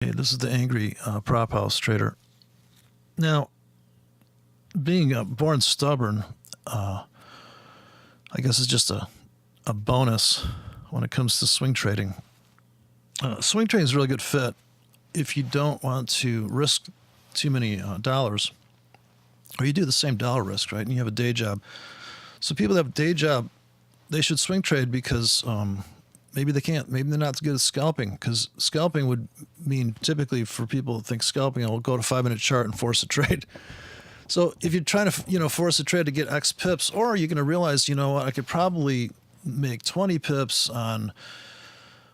Hey, this is the angry prop house trader. Now, being born stubborn, I guess is just a bonus when it comes to swing trading. Swing trading is a really good fit if you don't want to risk too many dollars, or you do the same dollar risk, right? And you have a day job. So people that have a day job, they should swing trade because maybe they can't. Maybe they're not as good at scalping, because scalping would mean typically for people that think scalping, I'll go to 5-minute chart and force a trade. So if you're trying to, force a trade to get X pips, or you're going to realize, what, I could probably make 20 pips on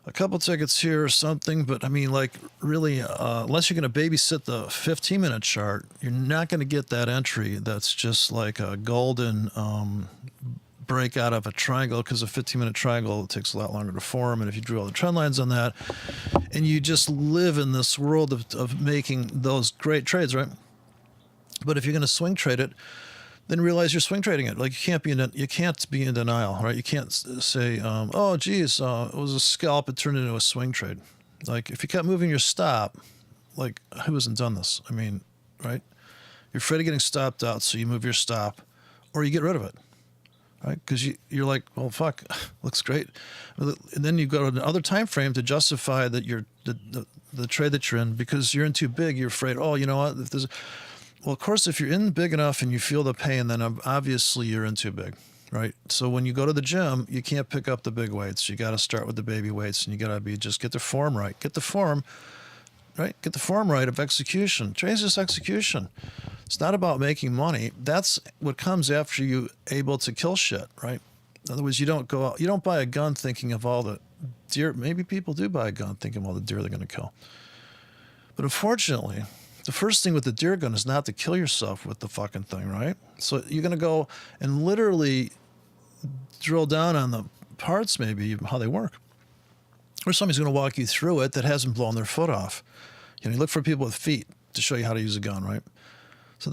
a couple tickets here or something. But I mean, like really, unless you're going to babysit the 15-minute chart, you're not going to get that entry. That's just like a golden break out of a triangle, because a 15-minute triangle takes a lot longer to form. And if you drew all the trend lines on that, and you just live in this world of making those great trades, right? But if you're going to swing trade it, then realize you're swing trading it. Like you can't be in denial, right? You can't say, oh, geez, it was a scalp, it turned into a swing trade. Like if you kept moving your stop, like who hasn't done this? I mean, right? You're afraid of getting stopped out, so you move your stop, or you get rid of it, right? Because you're like, well, fuck, looks great, and then you go to another time frame to justify that you're the trade that you're in, because you're in too big. You're afraid, oh, you know what? Well, of course, if you're in big enough and you feel the pain, then obviously you're in too big, right? So when you go to the gym, you can't pick up the big weights. You got to start with the baby weights, and you got to just get the form right. Get the form right. Get the form right of execution. Train's just execution. It's not about making money. That's what comes after you able to kill shit, right? In other words, you don't go out, you don't buy a gun thinking of all the deer. Maybe people do buy a gun thinking of all the deer they're going to kill. But unfortunately, the first thing with the deer gun is not to kill yourself with the fucking thing, right? So you're going to go and literally drill down on the parts, maybe how they work. Or somebody's going to walk you through it that hasn't blown their foot off. You look for people with feet to show you how to use a gun, right? So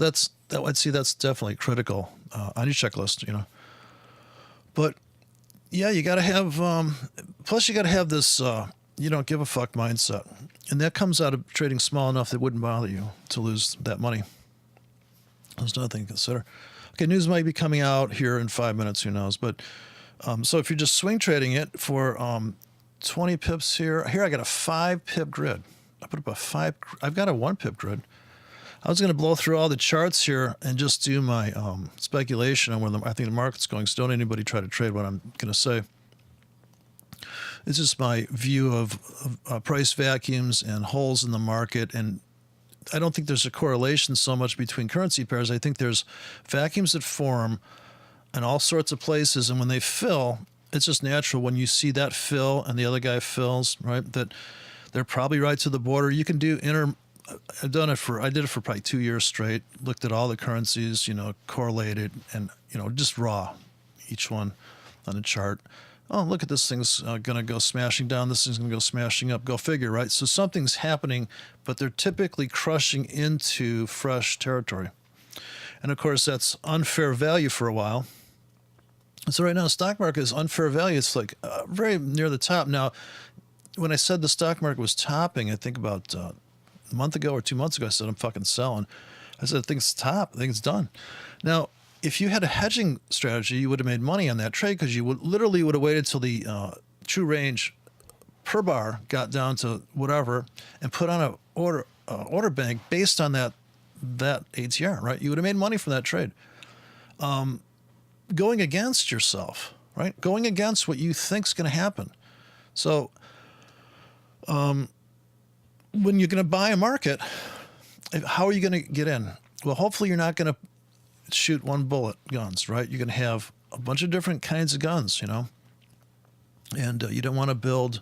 I'd say that's definitely critical on your checklist, But yeah, you got to have, plus you got to have this, you don't give a fuck mindset. And that comes out of trading small enough that it wouldn't bother you to lose that money. There's another thing to consider. Okay, news might be coming out here in 5 minutes, who knows? But so if you're just swing trading it for 20 pips here I got a 5 pip grid. I put up I've got a 1 pip grid. I was going to blow through all the charts here and just do my speculation on where I think the market's going. So don't anybody try to trade what I'm going to say. It's just my view of price vacuums and holes in the market. And I don't think there's a correlation so much between currency pairs. I think there's vacuums that form in all sorts of places. And when they fill, it's just natural when you see that fill and the other guy fills, right? That they're probably right to the border. You can do I did it for probably 2 years straight, looked at all the currencies, correlated and, just raw, each one on the chart. Oh, look at this thing's going to go smashing down. This thing's going to go smashing up. Go figure, right? So something's happening, but they're typically crushing into fresh territory. And of course, that's unfair value for a while. So right now, the stock market is unfair value. It's like very near the top. Now, when I said the stock market was topping, I think about a month ago or 2 months ago, I said, I'm fucking selling. I said, I think it's top. I think it's done. Now, if you had a hedging strategy, you would have made money on that trade, because you would have waited till the true range per bar got down to whatever and put on a order bank based on that ATR, right? You would have made money from that trade. Going against yourself, right? Going against what you think's going to happen. So when you're going to buy a market, how are you going to get in? Well, hopefully you're not going to shoot one bullet guns, right? You're going to have a bunch of different kinds of guns, and you don't want to build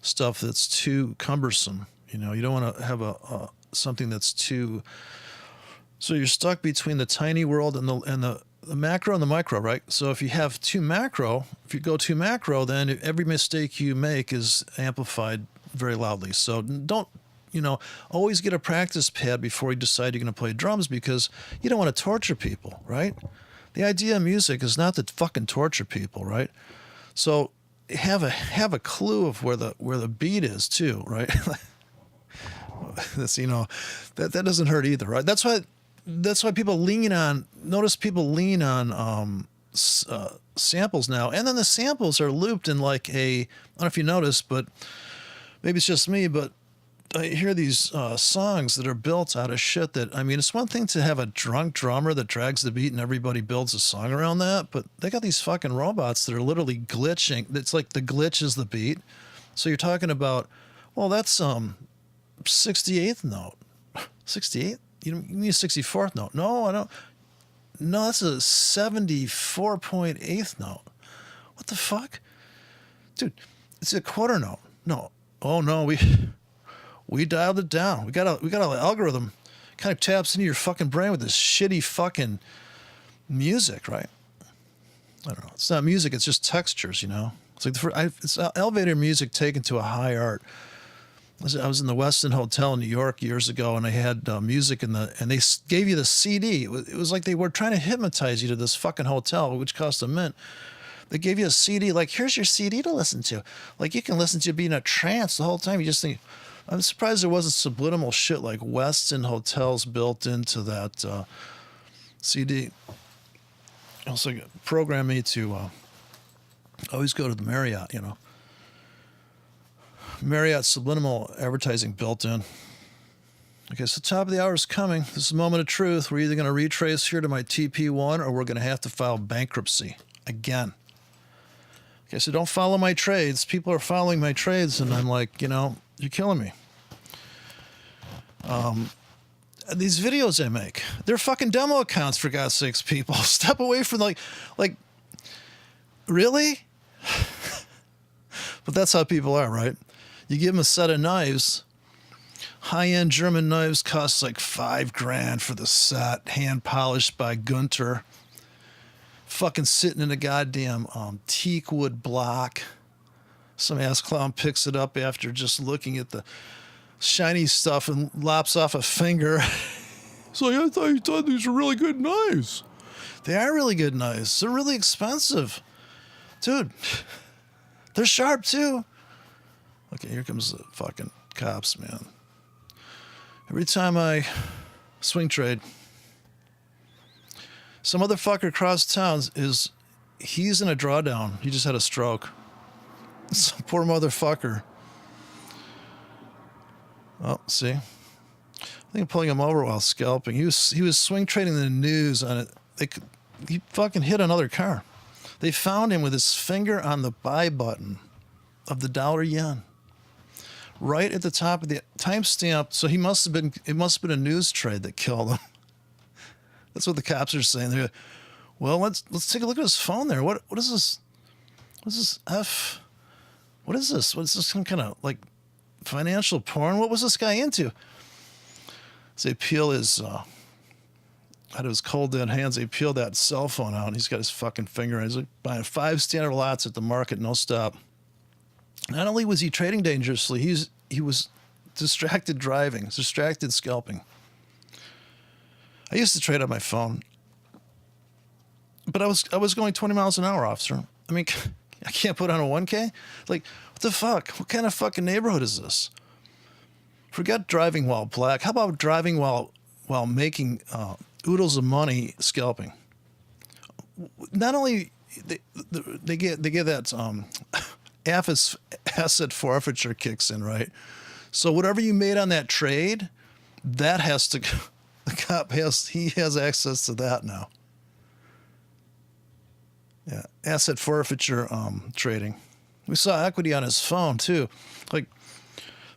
stuff that's too cumbersome. You don't want to have something that's too. So you're stuck between the tiny world and the macro and the micro, right? So if you have if you go too macro, then every mistake you make is amplified very loudly. So don't. Always get a practice pad before you decide you're going to play drums, because you don't want to torture people, right? The idea of music is not to fucking torture people, right? So have a clue of where the beat is too, right? this, that doesn't hurt either, right? That's why people lean on. Notice people lean on samples now, and then the samples are looped in like I don't know if you noticed, but maybe it's just me, but I hear these songs that are built out of shit that, I mean, it's one thing to have a drunk drummer that drags the beat and everybody builds a song around that, but they got these fucking robots that are literally glitching. It's like the glitch is the beat. So you're talking about, well, that's 68th note. 68th? You mean a 64th note? No, I don't. No, that's a 74.8th note. What the fuck? Dude, it's a quarter note. No. Oh no, we dialed it down. We got an algorithm kind of taps into your fucking brain with this shitty fucking music, right? I don't know. It's not music. It's just textures, It's like it's elevator music taken to a high art. I was in the Westin Hotel in New York years ago, and I had music and they gave you the CD. It was like they were trying to hypnotize you to this fucking hotel, which cost a mint. They gave you a CD, like, here's your CD to listen to. Like, you can listen to it, be in a trance the whole time. You just think, I'm surprised there wasn't subliminal shit like Westin hotels built into that CD. Also, program me to always go to the Marriott, Marriott subliminal advertising built in. Okay, so top of the hour is coming. This is a moment of truth. We're either going to retrace here to my TP1 or we're going to have to file bankruptcy again. Okay, so don't follow my trades. People are following my trades, and I'm like, you're killing me. These videos I make, they're fucking demo accounts, for God's sakes, people. Step away from like, really? But that's how people are, right? You give them a set of knives. High-end German knives cost like $5,000 for the set, hand polished by Gunter. Fucking sitting in a goddamn teak wood block. Some ass clown picks it up after just looking at the shiny stuff and lops off a finger. It's like, I thought you thought these were really good knives. They are really good knives. They're really expensive. Dude, they're sharp too. Okay, here comes the fucking cops, man. Every time I swing trade, some motherfucker across town he's in a drawdown. He just had a stroke. Some poor motherfucker. Oh, see? I think I'm pulling him over while scalping. He was swing trading the news on it. He fucking hit another car. They found him with his finger on the buy button of the dollar-yen. Right at the top of the timestamp. So it must have been a news trade that killed him. That's what the cops are saying. They're, well, let's take a look at his phone there. What is this? What's this F? What is this? What is this, some kind of like financial porn? What was this guy into? So they peel his out of his cold dead hands. They peel that cell phone out, and he's got his fucking finger in. He's like buying 5 standard lots at the market, no stop. Not only was he trading dangerously, he was distracted driving, distracted scalping. I used to trade on my phone, but I was going 20 miles an hour, officer. I mean, I can't put on a 1K? Like, what the fuck? What kind of fucking neighborhood is this? Forget driving while black. How about driving while making oodles of money scalping? Not only they get that asset forfeiture kicks in, right? So whatever you made on that trade, that has to go. The cop has access to that now. Yeah, asset forfeiture trading. We saw equity on his phone too, like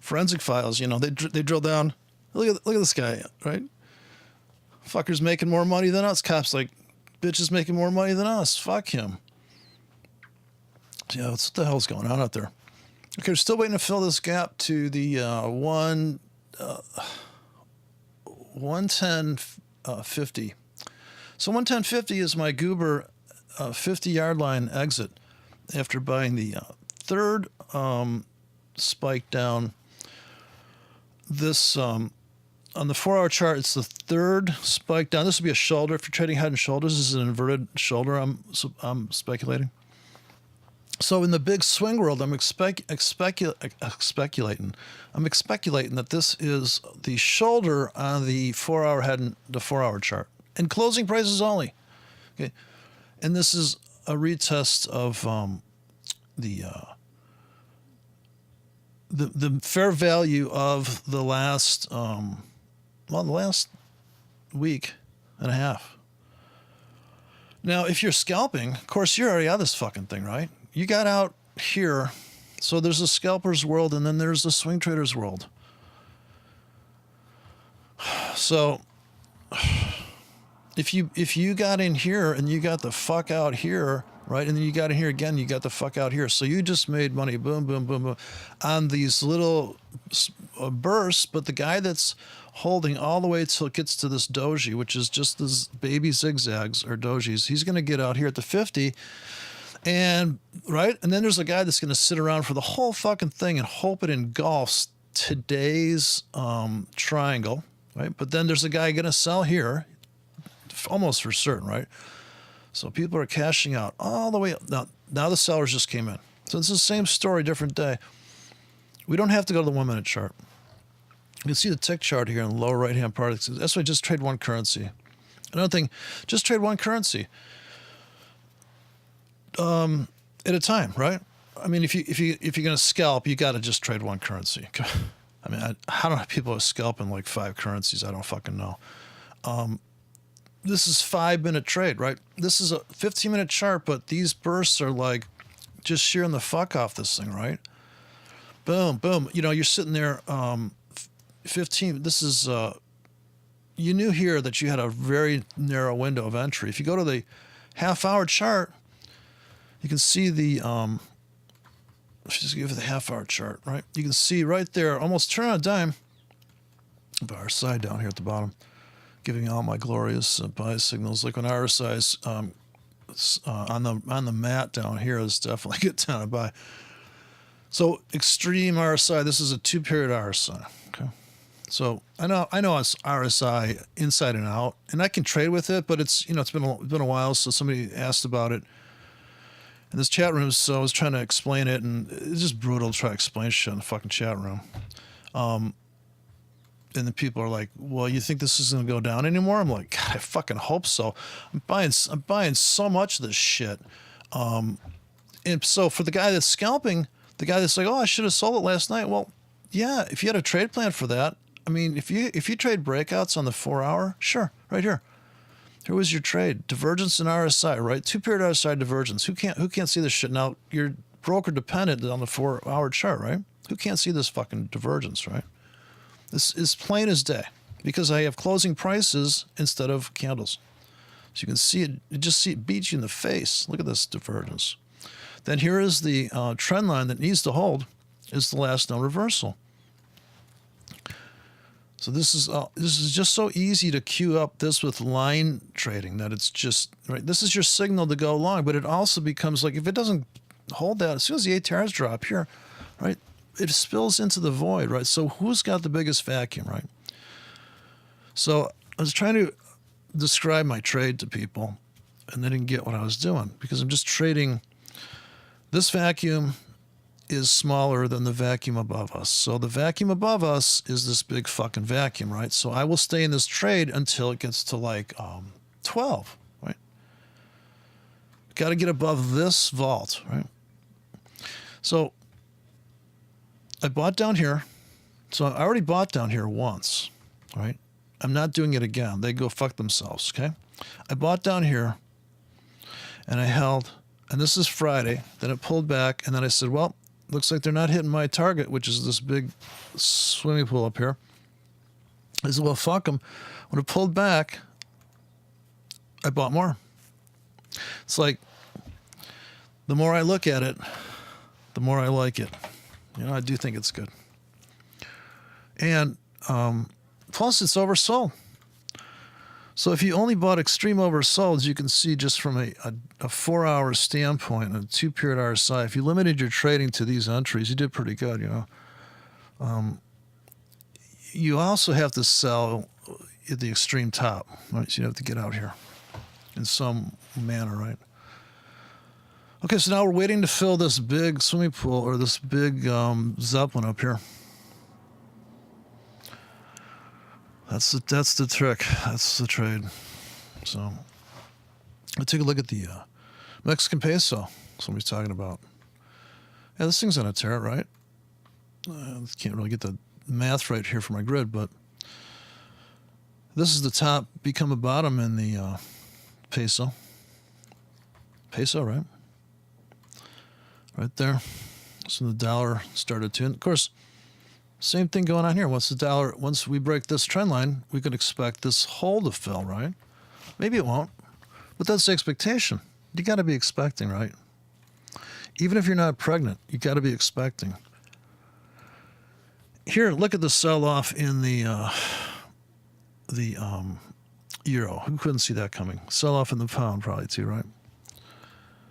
forensic files. They drill down. Look at this guy, right? Fucker's making more money than us. Cops like, bitch is making more money than us. Fuck him. Yeah, what the hell's going on out there? Okay, we're still waiting to fill this gap to the 110.50. So 110.50 is my Goober 50-yard line exit after buying the third spike down. This on the 4-hour chart, it's the third spike down. This would be a shoulder. If you're trading head and shoulders, this is an inverted shoulder. I'm speculating. So in the big swing world, I'm speculating. I'm speculating that this is the shoulder on the 4-hour head and the 4-hour chart, and closing prices only. Okay, and this is a retest of the the fair value of the last the last week and a half. Now, if you're scalping, of course, you're already out of this fucking thing, right? You got out here. So there's a scalper's world, and then there's the swing trader's world. So if you got in here and you got the fuck out here, right? And then you got in here again, you got the fuck out here. So you just made money, boom, boom, boom, boom, on these little bursts. But the guy that's holding all the way till it gets to this doji, which is just this baby zigzags or dojis, he's going to get out here at the 50. And right. And then there's a guy that's going to sit around for the whole fucking thing and hope it engulfs today's triangle. Right. But then there's a guy going to sell here almost for certain. Right. So people are cashing out all the way up. Now the sellers just came in. So it's the same story, different day. We don't have to go to the 1 minute chart. You can see the tick chart here in the lower right-hand part. That's why just trade one currency. Another thing, just trade one currency at a time, right? I mean, if you're going to scalp, you got to just trade one currency. I mean, how do people scalping like 5 currencies? I don't fucking know. This is 5-minute trade, right? This is a 15-minute chart, but these bursts are like just shearing the fuck off this thing, right? Boom, boom. You know, you're sitting there. 15. This is. You knew here that you had a very narrow window of entry. If you go to the half-hour chart, you can see the. Let's just give it the half-hour chart, right? You can see right there, almost turn on a dime. RSI down here at the bottom, giving all my glorious buy signals. Like when RSI is on the mat down here, is definitely a good time to buy. So extreme RSI. This is a 2-period RSI. Okay. So I know it's RSI inside and out, and I can trade with it, but it's it's been a while. So somebody asked about it in this chat room, so I was trying to explain it, and it's just brutal to try to explain shit in the fucking chat room. And the people are like, "Well, you think this isn't gonna go down anymore?" I'm like, God, I fucking hope so. I'm buying so much of this shit. And so for the guy that's scalping, the guy that's like, "Oh, I should have sold it last night." Well, yeah, if you had a trade plan for that. I mean, if you trade breakouts on the 4-hour, sure, right here. Here was your trade. Divergence in RSI, right? 2-period RSI divergence. Who can't see this shit? Now, you're broker dependent on the 4-hour chart, right? Who can't see this fucking divergence, right? This is plain as day because I have closing prices instead of candles. So you can see it, it beats you in the face. Look at this divergence. Then here is the trend line that needs to hold is the last known reversal. So this is just so easy to queue up this with line trading that it's just right. This is your signal to go long, but it also becomes like if it doesn't hold that as soon as the ATRs drop here, right? It spills into the void, right? So who's got the biggest vacuum, right? So I was trying to describe my trade to people, and they didn't get what I was doing because I'm just trading. This vacuum is smaller than the vacuum above us. So the vacuum above us is this big fucking vacuum, right? So I will stay in this trade until it gets to like 12, right? Got to get above this vault, right? So I bought down here. So I already bought down here once, right? I'm not doing it again. They go fuck themselves, okay? I bought down here and I held, and this is Friday. Then it pulled back, and then I said, well, looks like they're not hitting my target, which is this big swimming pool up here. I said, well, fuck them. When it pulled back, I bought more. It's like the more I look at it, the more I like it. I do think it's good. And plus, it's oversold. So if you only bought extreme oversolds, you can see just from a 4-hour standpoint, a 2-period RSI, if you limited your trading to these entries, you did pretty good, You also have to sell at the extreme top, right? So you have to get out here in some manner, right? Okay, so now we're waiting to fill this big swimming pool or this big Zeppelin up here. That's the trick. That's the trade. So let's take a look at the Mexican peso. Somebody's talking about. Yeah, this thing's on a tear, right? Can't really get the math right here for my grid, but this is the top become a bottom in the peso. Peso, right? Right there. So the dollar started to, and of course, same thing going on here. Once we break this trend line, we can expect this hole to fill, right? Maybe it won't, but that's the expectation. You got to be expecting, right? Even if you're not pregnant, you got to be expecting. Here, look at the sell-off in the euro. Who couldn't see that coming? Sell-off in the pound probably too, right?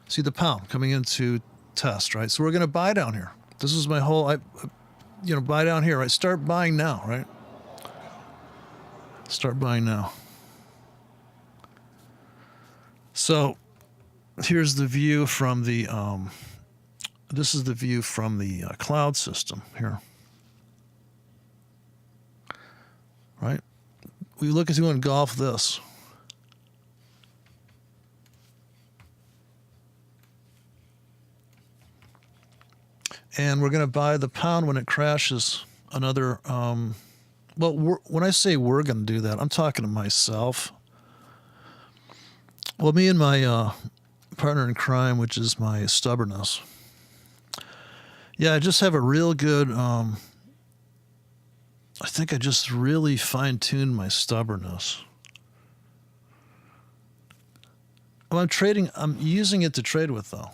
See the pound coming into test, right? So we're going to buy down here. This is my whole, buy down here, right? Start buying now, right? Start buying now. So here's the view from the, this is the view from the cloud system here. Right? We look at to engulf this. And we're going to buy the pound when it crashes another, when I say we're going to do that, I'm talking to myself. Well, me and my partner in crime, which is my stubbornness. Yeah, I just have a real good, I think I just really fine-tuned my stubbornness. I'm using it to trade with, though.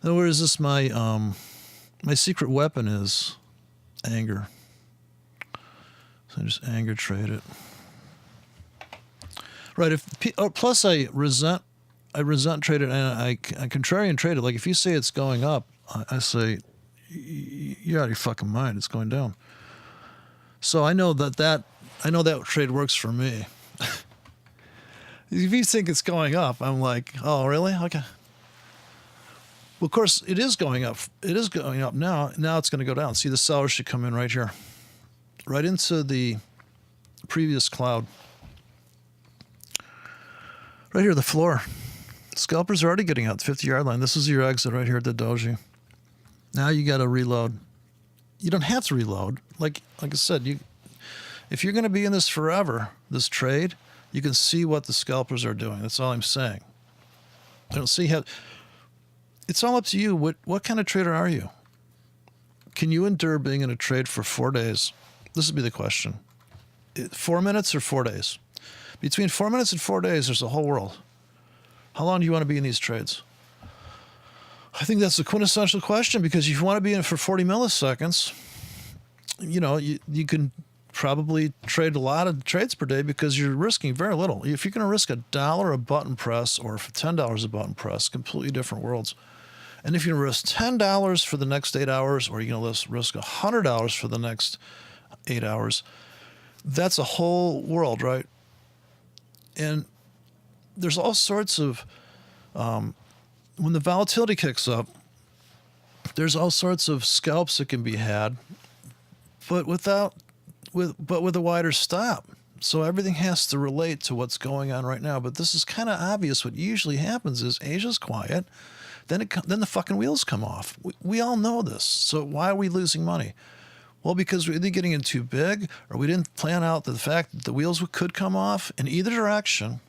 In other words, this my secret weapon is anger. So I just anger trade it. Right. Plus I resent trade it, and I contrarian trade it. Like if you say it's going up, I say you're out of your fucking mind. It's going down. So I know that trade works for me. If you think it's going up, I'm like, oh really? Okay. Well, of course, it is going up. It is going up now. Now it's going to go down. See, the seller should come in right here, right into the previous cloud. Right here, the floor. Scalpers are already getting out the 50-yard line. This is your exit right here at the doji. Now you got to reload. You don't have to reload. Like I said, if you're going to be in this forever, this trade, you can see what the scalpers are doing. That's all I'm saying. I don't see how. It's all up to you. What kind of trader are you? Can you endure being in a trade for 4 days? This would be the question. 4 minutes or 4 days? Between 4 minutes and 4 days, there's a whole world. How long do you want to be in these trades? I think that's the quintessential question, because if you want to be in for 40 milliseconds, you can probably trade a lot of trades per day because you're risking very little. If you're going to risk $1 a button press or for $10 a button press, completely different worlds. And if you risk $10 for the next 8 hours, or you're going to risk $100 for the next 8 hours, that's a whole world, right? And there's all sorts of, when the volatility kicks up, there's all sorts of scalps that can be had, but with a wider stop. So everything has to relate to what's going on right now. But this is kind of obvious. What usually happens is Asia's quiet, then the fucking wheels come off. We all know this. So why are we losing money? Well, because we're either getting in too big, or we didn't plan out the fact that the wheels could come off in either direction.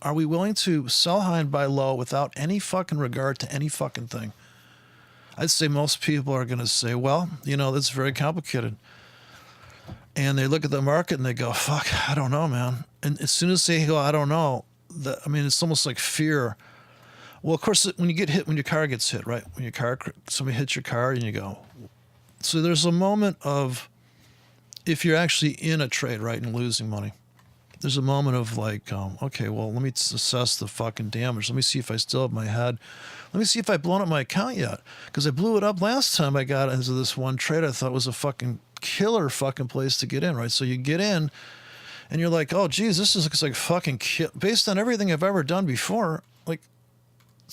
Are we willing to sell high and buy low without any fucking regard to any fucking thing? I'd say most people are going to say, well, that's very complicated. And they look at the market and they go, fuck, I don't know, man. And as soon as they go, I don't know, it's almost like fear. Well, of course, when you get hit, when your car gets hit, right? When somebody hits your car and you go. So there's a moment of, if you're actually in a trade, right, and losing money, there's a moment of like, okay, well, let me assess the fucking damage. Let me see if I still have my head. Let me see if I've blown up my account yet. Because I blew it up last time I got into this one trade I thought was a fucking killer fucking place to get in, right? So you get in and you're like, oh, geez, this looks like fucking based on everything I've ever done before, like,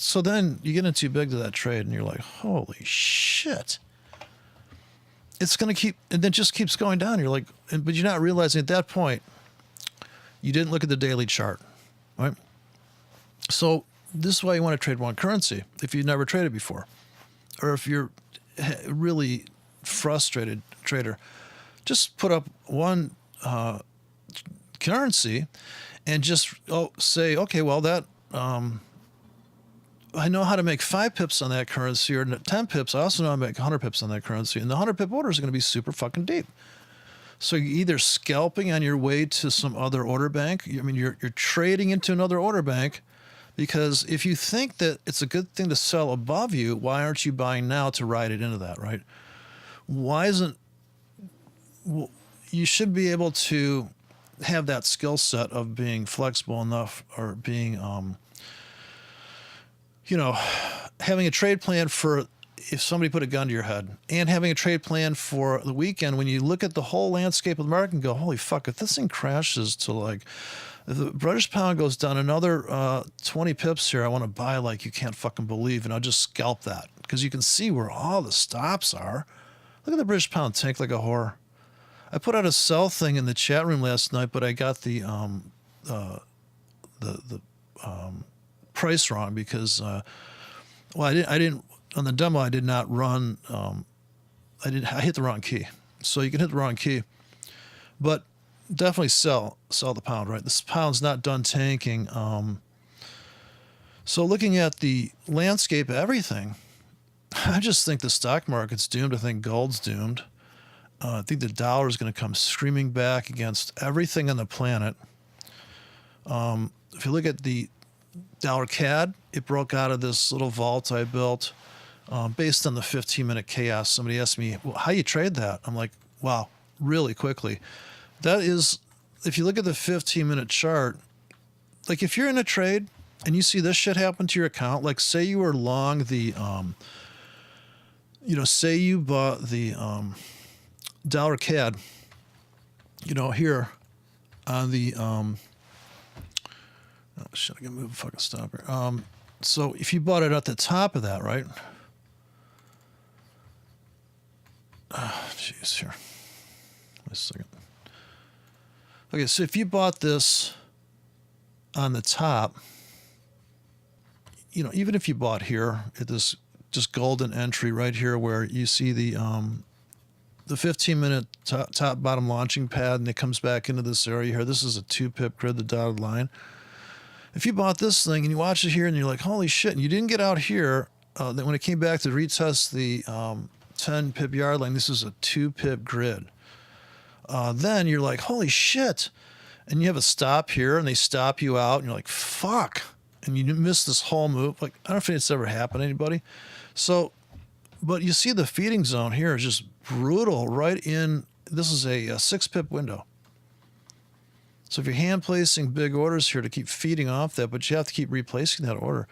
So then you get in too big to that trade and you're like, holy shit. It's going to keep, and then just keeps going down. You're like, but you're not realizing at that point, you didn't look at the daily chart, right? So this is why you want to trade one currency if you've never traded before. Or if you're really frustrated trader, just put up one currency and just say, okay, well, that I know how to make 5 pips on that currency or 10 pips. I also know how to make 100 pips on that currency. And the 100 pip orders are going to be super fucking deep. So you're either scalping on your way to some other order bank. I mean, you're trading into another order bank, because if you think that it's a good thing to sell above you, why aren't you buying now to ride it into that, right? Why isn't, well, you should be able to have that skill set of being flexible enough, or being, having a trade plan for if somebody put a gun to your head, and having a trade plan for the weekend when you look at the whole landscape of the market and go, holy fuck, if this thing crashes to like, if the British pound goes down another 20 pips here, I want to buy like you can't fucking believe, and I'll just scalp that, because you can see where all the stops are. Look at the British pound tank like a whore. I put out a sell thing in the chat room last night, but I got the price wrong because I didn't on the demo. I did not run. I hit the wrong key. So you can hit the wrong key, but definitely sell the pound. Right, this pound's not done tanking. So looking at the landscape of everything, I just think the stock market's doomed. I think gold's doomed. I think the dollar is going to come screaming back against everything on the planet. If you look at the dollar CAD, it broke out of this little vault I built based on the 15-minute chaos. Somebody asked me, well, how you trade that? I'm like, wow, really quickly. That is, if you look at the 15-minute chart, like if you're in a trade and you see this shit happen to your account, like say you were long the, say you bought the dollar CAD, here on the, oh shit, I gotta move a fucking stopper. So if you bought it at the top of that, right? Jeez, here. Wait a second. Okay, so if you bought this on the top, even if you bought here at this just golden entry right here where you see the 15-minute top bottom launching pad, and it comes back into this area here. This is a 2-pip grid, the dotted line. If you bought this thing and you watch it here and you're like, holy shit, and you didn't get out here, then when it came back to retest the 10-pip yard line, this is a 2-pip grid. Then you're like, holy shit. And you have a stop here and they stop you out and you're like, fuck. And you miss this whole move. Like, I don't think it's ever happened to anybody. So, but you see the feeding zone here is just brutal right in, this is a 6-pip window. So if you're hand placing big orders here to keep feeding off that, but you have to keep replacing that order.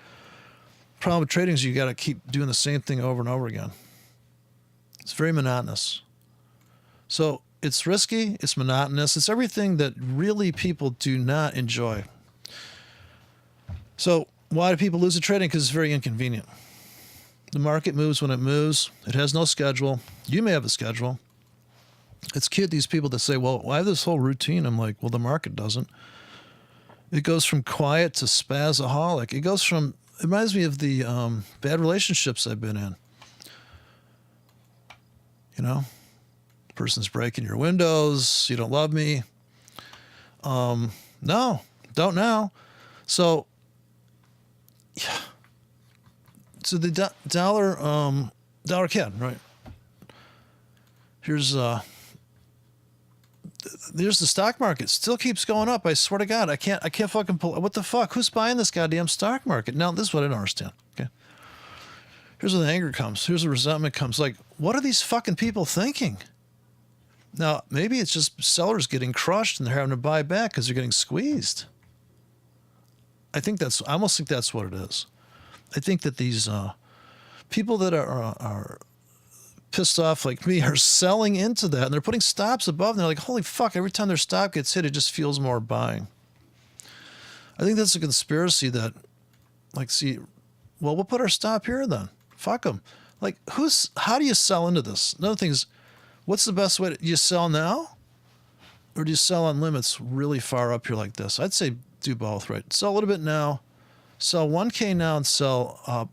Problem with trading is you got to keep doing the same thing over and over again. It's very monotonous. So it's risky, it's monotonous, it's everything that really people do not enjoy. So why do people lose at trading? Because it's very inconvenient. The market moves when it moves. It has no schedule. You may have a schedule. It's cute, these people that say, well, I have this whole routine. I'm like, well, the market doesn't. It goes from quiet to spazaholic. It reminds me of the bad relationships I've been in. Person's breaking your windows. You don't love me. No, don't now. So, yeah. So the dollar CAD, right? Here's there's the stock market. Still keeps going up. I swear to God, I can't fucking pull. What the fuck? Who's buying this goddamn stock market? Now, this is what I don't understand. Okay. Here's where the anger comes. Here's the resentment comes. Like, what are these fucking people thinking? Now, maybe it's just sellers getting crushed and they're having to buy back because they're getting squeezed. I almost think that's what it is. I think that these people that are pissed off like me are selling into that, and they're putting stops above, and they're like, holy fuck, every time their stop gets hit, it just feels more buying. I think that's a conspiracy that, like, see, well, we'll put our stop here then. Fuck them. Like, how do you sell into this? Another thing is, what's the best way? Do you sell now? Or do you sell on limits really far up here like this? I'd say do both, right? Sell a little bit now, sell 1K now, and sell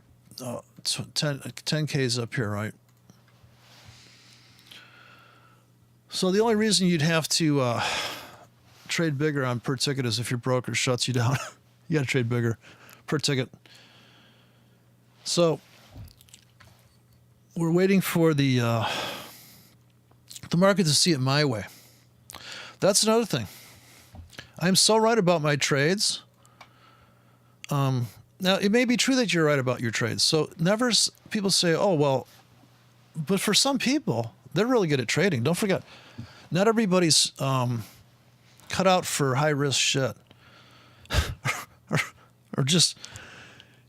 10Ks up here, right? So the only reason you'd have to trade bigger on per ticket is if your broker shuts you down. You got to trade bigger per ticket. So we're waiting for the market to see it my way. That's another thing. I'm so right about my trades. Now, it may be true that you're right about your trades. So never people say, oh, well, but for some people, they're really good at trading. Don't forget, not everybody's cut out for high risk shit or just,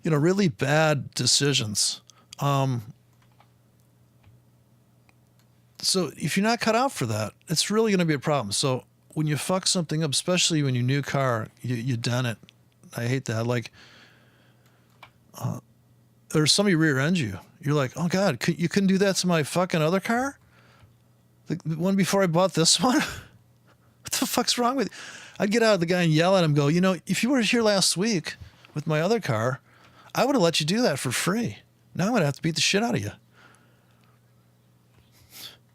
really bad decisions. So if you're not cut out for that, it's really going to be a problem. So when you fuck something up, especially when your new car, you done it. I hate that. Like, or somebody rear ends you. You're like, oh God, you couldn't do that to my fucking other car? The one before I bought this one? What the fuck's wrong with you? I'd get out of the guy and yell at him, go, if you were here last week with my other car, I would have let you do that for free. Now I'm going to have to beat the shit out of you.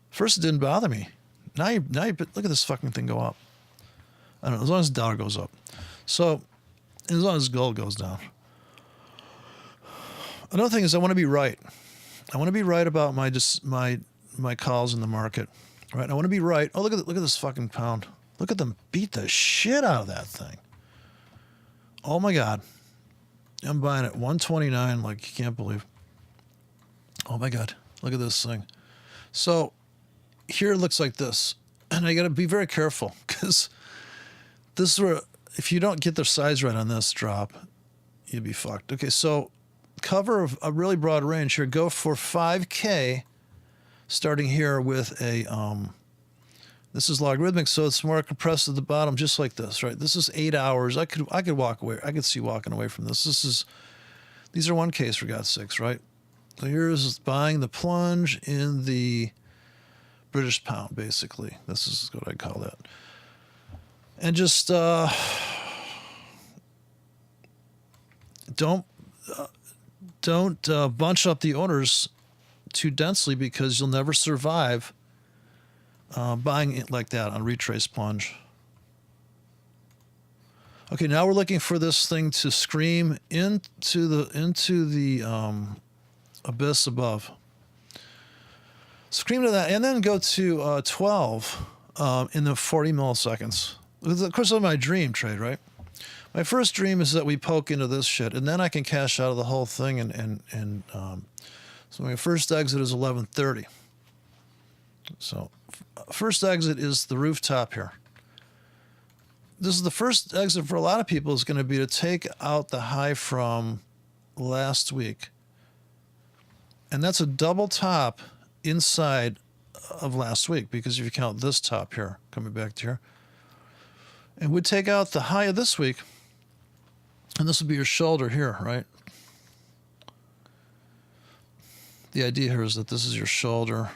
First, it didn't bother me. Now you look at this fucking thing go up. I don't know, as long as the dollar goes up. So, and as long as gold goes down. Another thing is I want to be right. I want to be right about my calls in the market. Right? I want to be right. Oh, look at this fucking pound. Look at them beat the shit out of that thing. Oh my God. I'm buying it 129 like you can't believe. Oh my God. Look at this thing. So here it looks like this. And I got to be very careful because this is where, if you don't get the size right on this drop, you'd be fucked. Okay, so cover a really broad range here. Go for 5K, starting here with a, this is logarithmic, so it's more compressed at the bottom, just like this, right? This is 8 hours. I could walk away. I could see walking away from this. These are 1Ks for God's sakes, right? So here's buying the plunge in the British pound, basically. This is what I call that. And just don't bunch up the orders too densely because you'll never survive buying it like that on retrace plunge. Okay, now we're looking for this thing to scream into the abyss above. Scream to that, and then go to 12 in the 40 milliseconds. Of course, that's my dream trade, right? My first dream is that we poke into this shit, and then I can cash out of the whole thing. So my first exit is 11:30. So first exit is the rooftop here. This is the first exit for a lot of people is going to be to take out the high from last week. And that's a double top inside of last week, because if you count this top here, coming back to here, and we'd take out the high of this week, and this would be your shoulder here, right? The idea here is that this is your shoulder,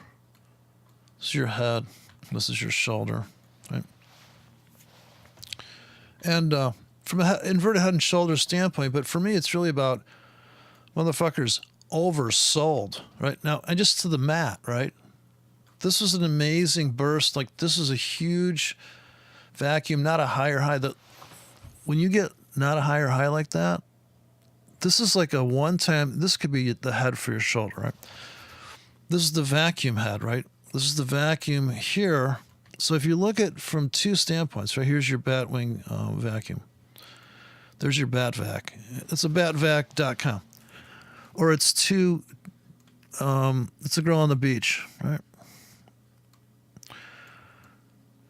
this is your head, this is your shoulder, right? And from an inverted head and shoulder standpoint, but for me, it's really about motherfuckers oversold, right? Now, and just to the mat, right? This was an amazing burst. Like, this is a huge vacuum, not a higher high. When you get not a higher high like that, this is like a one-time, this could be the head for your shoulder, right? This is the vacuum head, right? This is the vacuum here. So if you look at from two standpoints, right? Here's your Batwing vacuum. There's your Batvac. It's a batvac.com. Or it's a girl on the beach, right?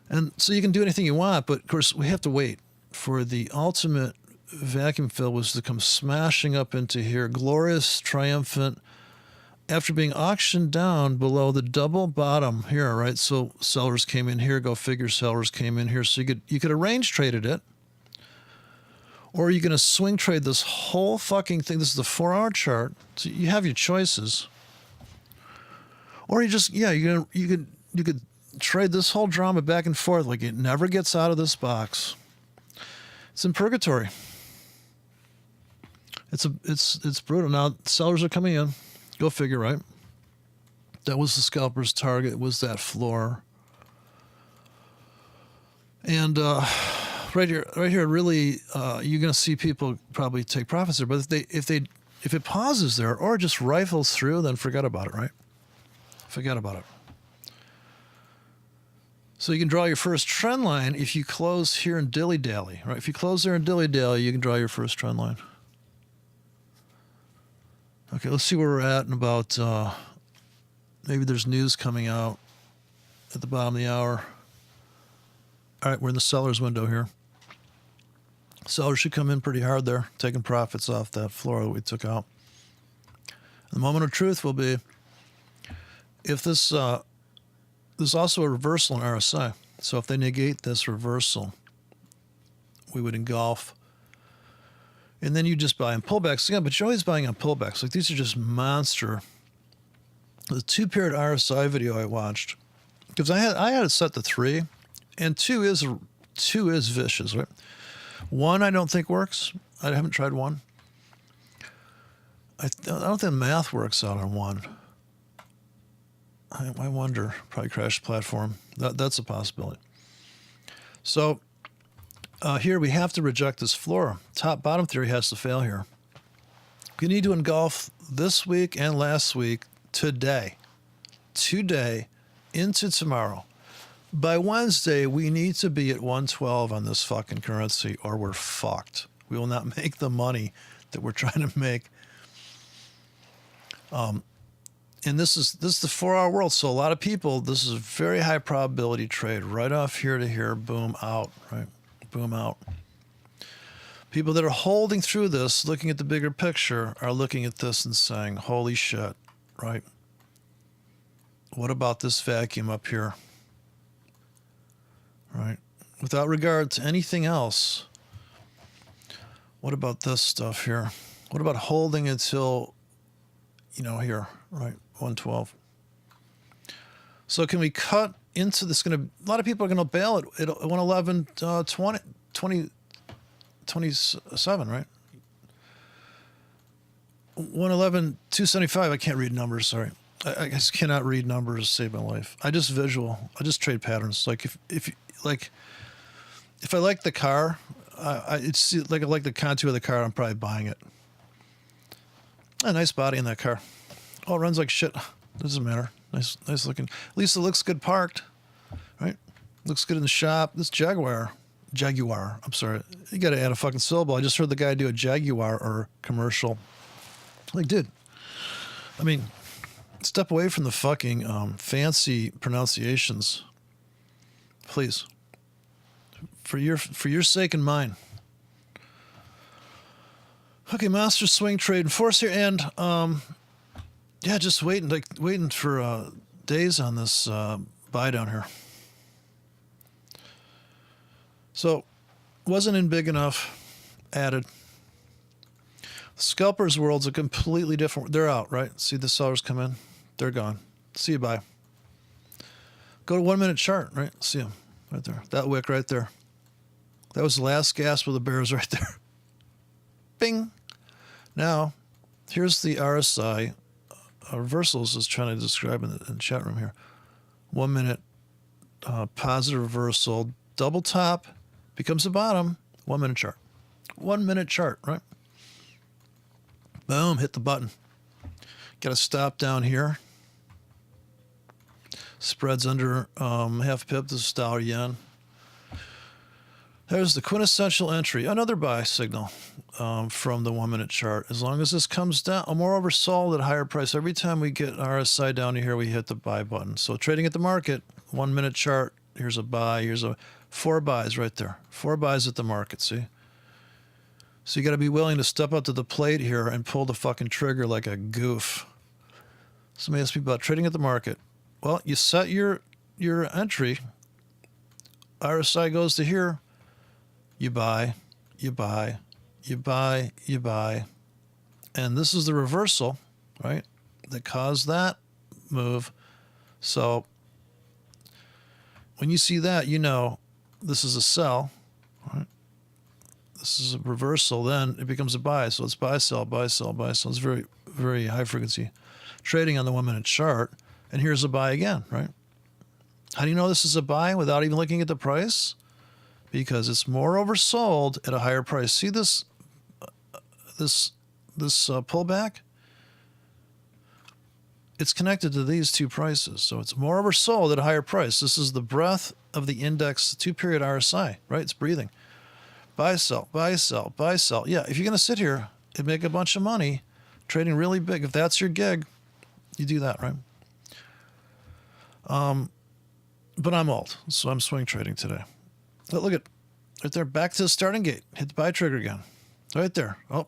And so you can do anything you want, but of course we have to wait for the ultimate vacuum fill was to come smashing up into here, glorious, triumphant, after being auctioned down below the double bottom here, right? So sellers came in here, go figure, sellers came in here. So you could arrange traded it, Or are you going to swing trade this whole fucking thing? This is the 4-hour chart. So you have your choices. Or you just, yeah, you could trade this whole drama back and forth like it never gets out of this box. It's in purgatory. It's brutal. Now sellers are coming in. Go figure, right? That was the scalper's target. Was that floor? And right here, really, you're going to see people probably take profits there. But if it pauses there or just rifles through, then forget about it, right? Forget about it. So you can draw your first trend line if you close here in dilly-dally, right? If you close there in dilly-dally, you can draw your first trend line. Okay, let's see where we're at in about, maybe there's news coming out at the bottom of the hour. All right, we're in the seller's window here. Sellers should come in pretty hard there, taking profits off that floor that we took out. The moment of truth will be if this, there's also a reversal in RSI. So if they negate this reversal, we would engulf. And then you just buy in pullbacks again, but you're always buying on pullbacks. Like these are just monster. The 2-period RSI video I watched, because I had it set to 3, and 2 is vicious, right? 1 I don't think works. I haven't tried 1. I don't think math works out on 1. I wonder. Probably crash the platform. That's a possibility. So here we have to reject this floor. Top-bottom theory has to fail here. We need to engulf this week and last week today into tomorrow. By Wednesday, we need to be at 112 on this fucking currency or we're fucked. We will not make the money that we're trying to make. And this is the 4-hour world. So a lot of people, this is a very high probability trade. Right off here to here, boom, out, right? Boom, out. People that are holding through this, looking at the bigger picture, are looking at this and saying, holy shit, right? What about this vacuum up here? Right? Without regard to anything else, what about this stuff here? What about holding until, here, right? 112. So can we cut into this? A lot of people are going to bail at 111, 27, right? 111, 275. I can't read numbers. Sorry. I just cannot read numbers to save my life. I just trade patterns. Like if I like the car, it's like I like the contour of the car, I'm probably buying it. A nice body in that car. Oh, it runs like shit. Doesn't matter. Nice looking. At least it looks good parked, right? Looks good in the shop. This Jaguar. I'm sorry. You got to add a fucking syllable. I just heard the guy do a Jaguar or commercial. Like, dude. I mean, step away from the fucking fancy pronunciations, please. For your sake and mine. Okay, master swing trade and force here, and yeah, just waiting for days on this buy down here. So, wasn't in big enough. Added. Scalpers world's a completely different. They're out, right? See the sellers come in, they're gone. See you, bye. Go to 1 minute chart, right? See them right there. That wick right there. That was the last gasp of the bears right there. Bing. Now, here's the RSI. Reversals is trying to describe in the chat room here. 1 minute positive reversal, double top, becomes a bottom, 1 minute chart. 1 minute chart, right? Boom, hit the button. Got to stop down here. Spreads under half pip, this is dollar yen. There's the quintessential entry, another buy signal from the 1 minute chart. As long as this comes down, moreover, sold at a higher price. Every time we get RSI down to here, we hit the buy button. So trading at the market, 1 minute chart, here's a buy, here's 4 buys right there. 4 buys at the market, see? So you got to be willing to step up to the plate here and pull the fucking trigger like a goof. Somebody asked me about trading at the market. Well, you set your entry. RSI goes to here. You buy, you buy, and this is the reversal, right, that caused that move. So when you see that, you know this is a sell, right? This is a reversal, then it becomes a buy. So it's buy, sell, buy, sell, buy, sell. It's very, very high frequency trading on the 1 minute chart. And here's a buy again, right? How do you know this is a buy without even looking at the price? Because it's more oversold at a higher price. See this pullback? It's connected to these two prices. So it's more oversold at a higher price. This is the breadth of the index 2-period RSI, right? It's breathing. Buy, sell, buy, sell, buy, sell. Yeah, if you're going to sit here and make a bunch of money trading really big, if that's your gig, you do that, right? But I'm old, so I'm swing trading today. But look at right there, back to the starting gate. Hit the buy trigger again. Right there. Oh,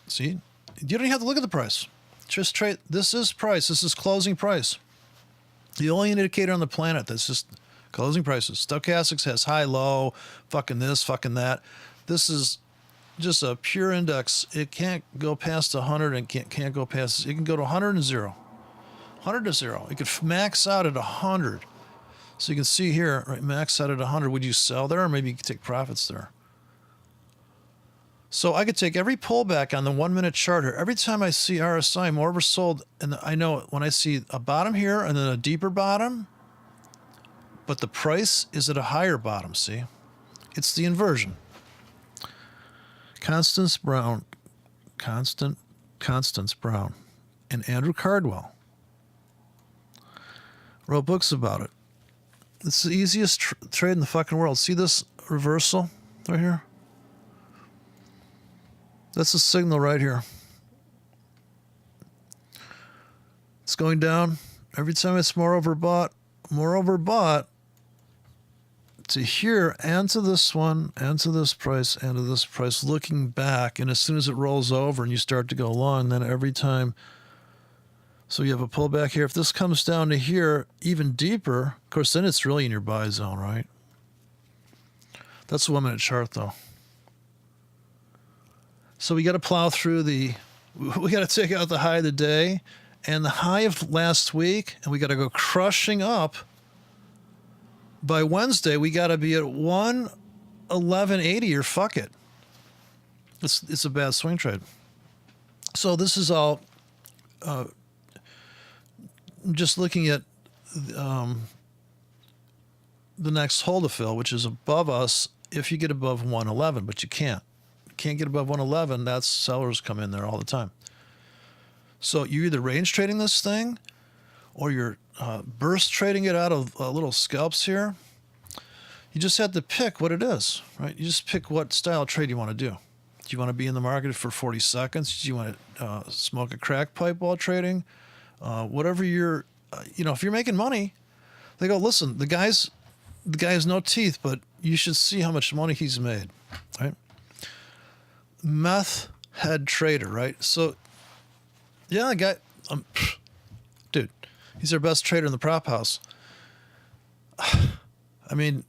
see? You don't even have to look at the price. Just trade. This is price. This is closing price. The only indicator on the planet that's just closing prices. Stochastics has high, low, fucking this, fucking that. This is just a pure index. It can't go past 100 and can't go past. It can go to 100 and 0. 100 to 0. It could max out at 100. So you can see here, right, max out at 100. Would you sell there, or maybe you could take profits there? So I could take every pullback on the 1 minute chart here. Every time I see RSI more oversold, and I know when I see a bottom here and then a deeper bottom, but the price is at a higher bottom, see? It's the inversion. Constance Brown, and Andrew Cardwell wrote books about it. It's the easiest trade in the fucking world. See this reversal right here? That's a signal right here. It's going down. Every time it's more overbought to here and to this one and to this price and to this price, looking back. And as soon as it rolls over and you start to go long, then every time. So you have a pullback here. If this comes down to here, even deeper, of course, then it's really in your buy zone, right? That's a 1 minute chart, though. So we got to plow through we got to take out the high of the day and the high of last week, and we got to go crushing up. By Wednesday, we got to be at 111.80 or fuck it. It's a bad swing trade. So this is all just looking at the next hole to fill, which is above us if you get above 111, but you can't. You can't get above 111. That's sellers come in there all the time. So you're either range trading this thing or you're burst trading it out of little scalps here. You just have to pick what it is, right? You just pick what style of trade you want to do. Do you want to be in the market for 40 seconds? Do you want to smoke a crack pipe while trading? Whatever you're, if you're making money, they go, listen, the guy has no teeth, but you should see how much money he's made, right? Meth head trader, right? So, yeah, the guy, dude, he's our best trader in the prop house. I mean,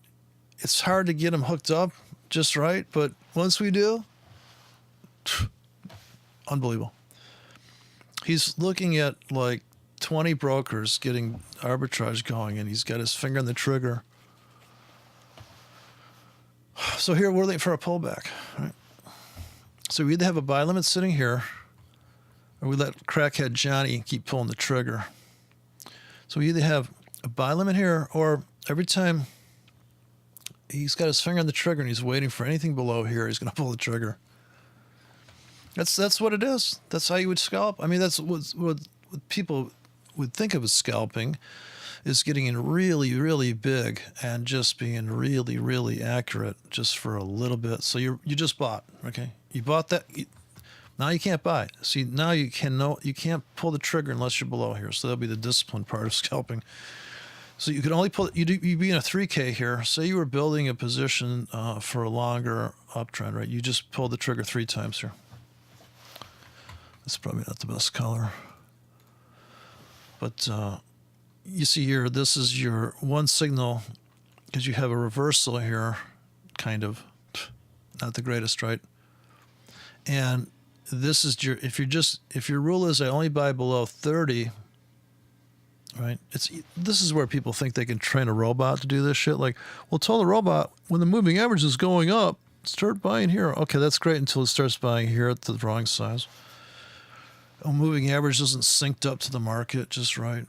it's hard to get him hooked up just right, but once we do, unbelievable. He's looking at like 20 brokers getting arbitrage going, and he's got his finger on the trigger. So here we're looking for a pullback, right? So we either have a buy limit sitting here, or we let crackhead Johnny keep pulling the trigger. So we either have a buy limit here, or every time he's got his finger on the trigger and he's waiting for anything below here, he's going to pull the trigger. That's what it is. That's how you would scalp. I mean, that's what people would think of as scalping, is getting in really, really big and just being really, really accurate just for a little bit. So you just bought, okay? You bought that. Now you can't buy. See, now you can't pull the trigger unless you're below here. So that'll be the discipline part of scalping. So you can only pull. You'd be in a 3K here. Say you were building a position for a longer uptrend, right? You just pulled the trigger 3 times here. It's probably not the best color. But you see here, this is your one signal, because you have a reversal here, kind of. Not the greatest, right? And this is if your rule is I only buy below 30, right? This is where people think they can train a robot to do this shit. Like, well, tell the robot when the moving average is going up, start buying here. Okay, that's great until it starts buying here at the wrong size. Oh, moving average isn't synced up to the market just right.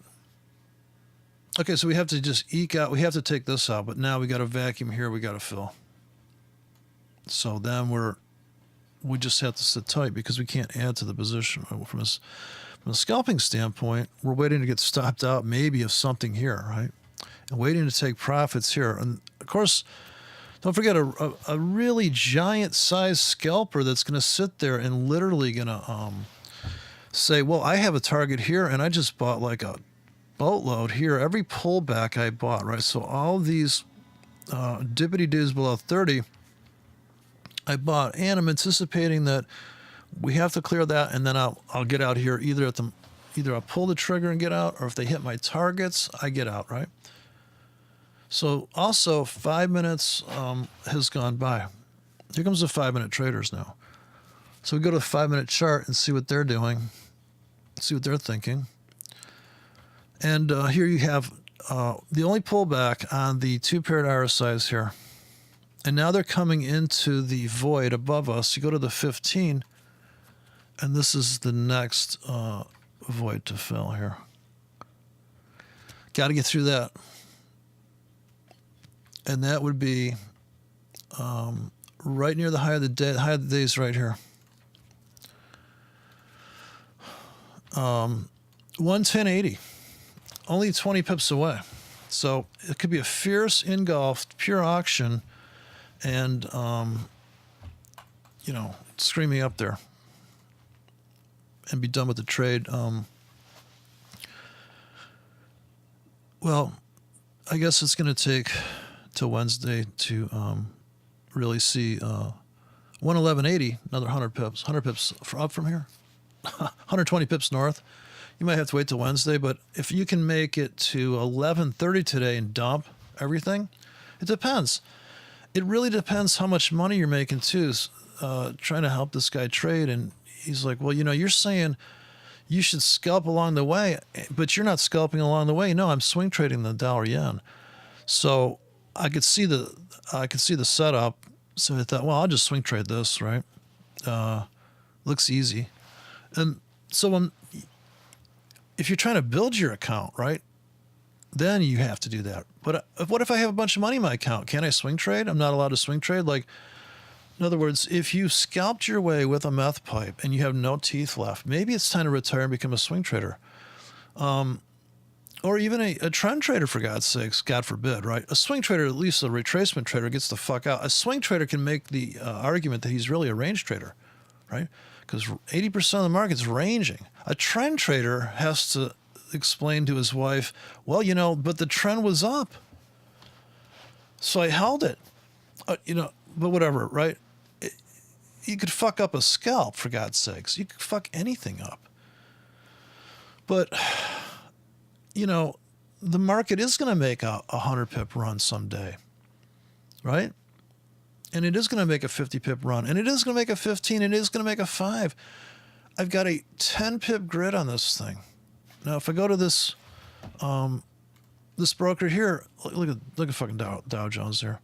Okay, so we have to just eke out. We have to take this out, but now we got a vacuum here. We got to fill. So then we just have to sit tight because we can't add to the position. From a scalping standpoint, we're waiting to get stopped out maybe of something here, right? And waiting to take profits here. And of course, don't forget a really giant size scalper that's going to sit there and literally going to say, well, I have a target here and I just bought like a boatload here. Every pullback I bought, right? So all these dippity doos below 30, I bought, and I'm anticipating that we have to clear that, and then I'll get out here either I'll pull the trigger and get out, or if they hit my targets, I get out, right? So also 5 minutes has gone by. Here comes the 5-minute traders now. So we go to the 5-minute chart and see what they're doing, see what they're thinking. And here you have the only pullback on the 2-paired RSIs here. And now they're coming into the void above us. You go to the 15, and this is the next void to fill here. Got to get through that. And that would be right near the high of the day. High of the day is right here. 110.80. Only 20 pips away. So it could be a fierce engulfed, pure auction, and, screaming up there and be done with the trade. Well, I guess it's going to take till Wednesday to really see 111.80, another 100 pips. 100 pips up from here, 120 pips north. You might have to wait till Wednesday, but if you can make it to 11:30 today and dump everything, it depends. It really depends how much money you're making too. Trying to help this guy trade, and he's like, "Well, you're saying you should scalp along the way, but you're not scalping along the way." No, I'm swing trading the dollar yen. So I could see the setup. So I thought, well, I'll just swing trade this, right? Looks easy, and so if you're trying to build your account, right, then you have to do that. But what if I have a bunch of money in my account? Can I swing trade? I'm not allowed to swing trade. Like, in other words, if you scalped your way with a meth pipe and you have no teeth left, maybe it's time to retire and become a swing trader. Or even a trend trader, for God's sakes, God forbid, right? A swing trader, at least a retracement trader, gets the fuck out. A swing trader can make the argument that he's really a range trader, right? Because 80% of the market's ranging. A trend trader has to explain to his wife, well, but the trend was up. So I held it, but whatever, right? You could fuck up a scalp, for God's sakes. You could fuck anything up. But, the market is going to make a 100 pip run someday, right? And it is going to make a 50 pip run, and it is going to make a 15, and it is going to make a 5. I've got a 10 pip grid on this thing. Now, if I go to this broker here, look at fucking Dow Jones there.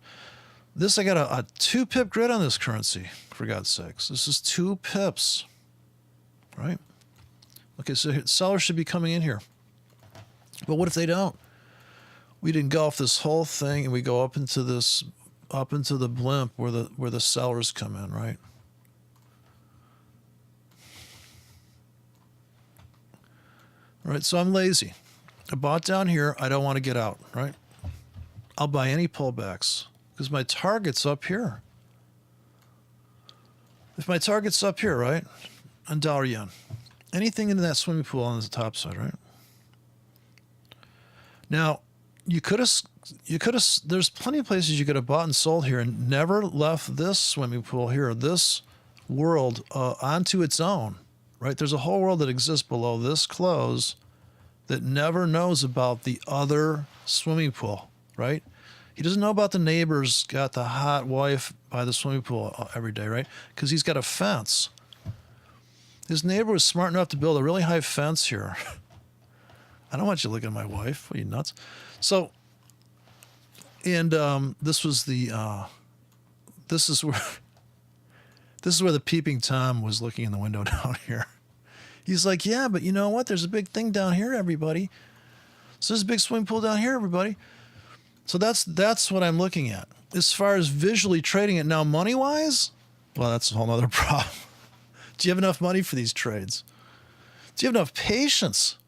I got a 2 pip grid on this currency, for God's sakes. This is 2 pips, right? Okay, so sellers should be coming in here. But what if they don't? We'd engulf this whole thing, and we go up into the blimp where the sellers come in, right? All right, so I'm lazy. I bought down here. I don't want to get out, right? I'll buy any pullbacks because my target's up here. If my target's up here, right, on dollar yen, anything into that swimming pool on the top side, right? Now, you could have, there's plenty of places you could have bought and sold here and never left this swimming pool here, this world onto its own, right? There's a whole world that exists below this close that never knows about the other swimming pool, right? He doesn't know about the neighbor's got the hot wife by the swimming pool every day, right? Because he's got a fence. His neighbor was smart enough to build a really high fence here. I don't want you looking at my wife. Are you nuts? So, and this was the this is where the peeping Tom was looking in the window down here. He's like, yeah, but you know what? There's a big thing down here, everybody. So there's a big swimming pool down here, everybody. So that's what I'm looking at. As far as visually trading it now, money-wise, well, that's a whole other problem. Do you have enough money for these trades? Do you have enough patience?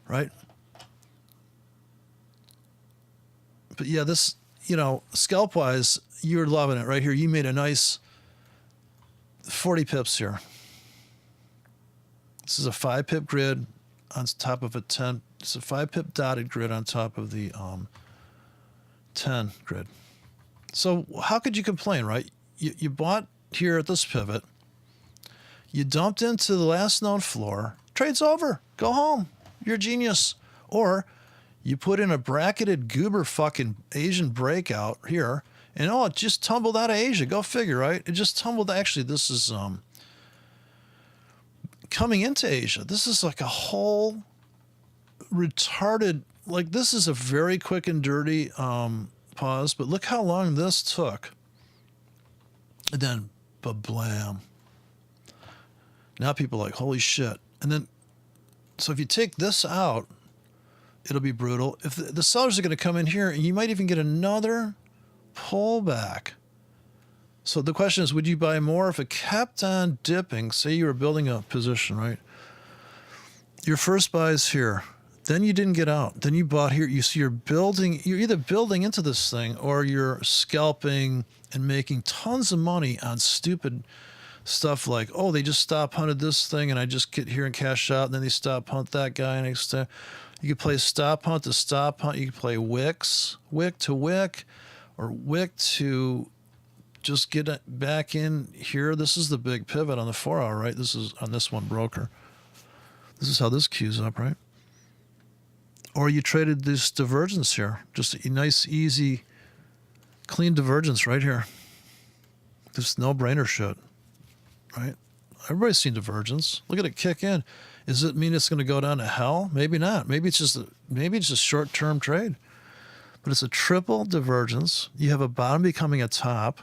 Right? But yeah, this, scalp-wise, you're loving it right here. You made a nice 40 pips here. This is a 5-pip grid on top of a 10. It's a 5-pip dotted grid on top of the 10 grid. So how could you complain, right? You bought here at this pivot. You dumped into the last known floor. Trade's over. Go home. You're a genius. Or you put in a bracketed goober fucking Asian breakout here, and it just tumbled out of Asia. Go figure, right? It just tumbled. Actually, this is coming into Asia. This is like a whole retarded, like this is a very quick and dirty pause, but look how long this took. And then, ba-blam. Now people are like, holy shit. And then, so if you take this out, it'll be brutal. If the sellers are going to come in here, and you might even get another pullback. So the question is, would you buy more if it kept on dipping? Say you were building a position, right? Your first buy is here. Then you didn't get out. Then you bought here. You see, you're either building into this thing or you're scalping and making tons of money on stupid stuff like, oh, they just stop hunted this thing and I just get here and cash out. And then they stop hunt that guy. And you could play stop hunt to stop hunt. You could play wicks, wick to wick, or wick to just get it back in here. This is the big pivot on the 4-hour, right? This is on this one broker. This is how this queues up, right? Or you traded this divergence here. Just a nice, easy, clean divergence right here. Just no-brainer shit, right? Everybody's seen divergence. Look at it kick in. Does it mean it's going to go down to hell? Maybe not. Maybe it's just a short-term trade. But it's a triple divergence. You have a bottom becoming a top,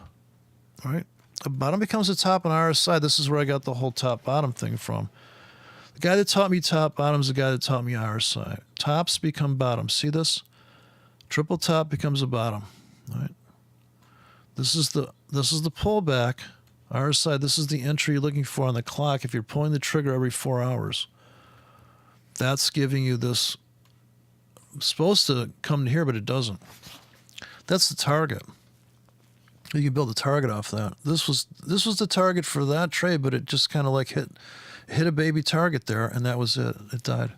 right? A bottom becomes a top on RSI. This is where I got the whole top-bottom thing from. The guy that taught me top bottom is the guy that taught me RSI. Tops become bottoms. See this? Triple top becomes a bottom, right? This is the pullback. RSI, this is the entry you're looking for on the clock if you're pulling the trigger every 4 hours. That's giving you this. It's supposed to come to here, but it doesn't. That's the target. You can build a target off that. This was the target for that trade, but it just kind of like hit a baby target there, and that was it. It died.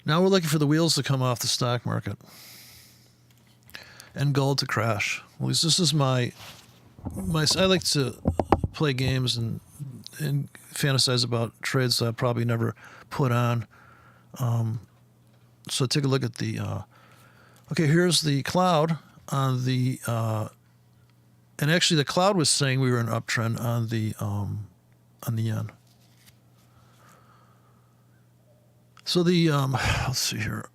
Now we're looking for the wheels to come off the stock market and gold to crash. At least this is my. I like to play games and fantasize about trades that I probably never put on. So take a look at the. Okay, here's the cloud on the. And actually, the cloud was saying we were in an uptrend on the yen. So the let's see here.